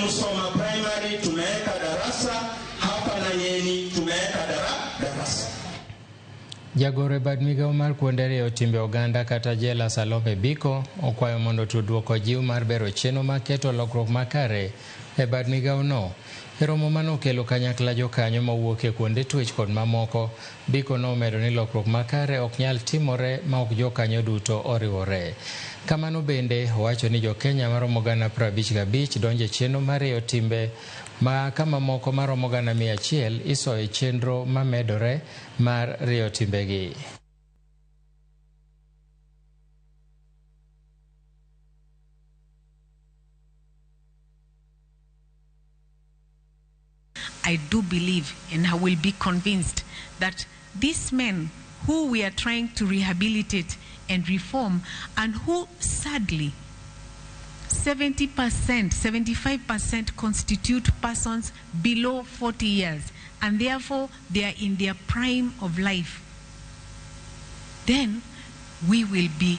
Musoma primary tumeweka darasa, hapa Manyien tumeweka darasa. Jagoro bad migao mar kuonde rieyo timbe oganda kata jela Salome Biko okwayo mondo tudruok ojiw mar bero cheno maketo lokruok makare e bad migao no. E romo manokelo kanyakla jokanyo mawuok e kuonde twech kod mamoko, Biko nomedo ni lokruok makare ok nyal timore ma ok jokanyo duto oriwore. Kamano bende owacho ni jo-Kenya maromo gana 55 donje cheno mar rieyo timbe ma kama moko maromo gana 100 iso e chenro mamedore mar rieyo timbegi. I do believe and I will be convinced that these men who we are trying to rehabilitate and reform, and who sadly 70%, 75% constitute persons below 40 years, and therefore they are in their prime of life, then we will be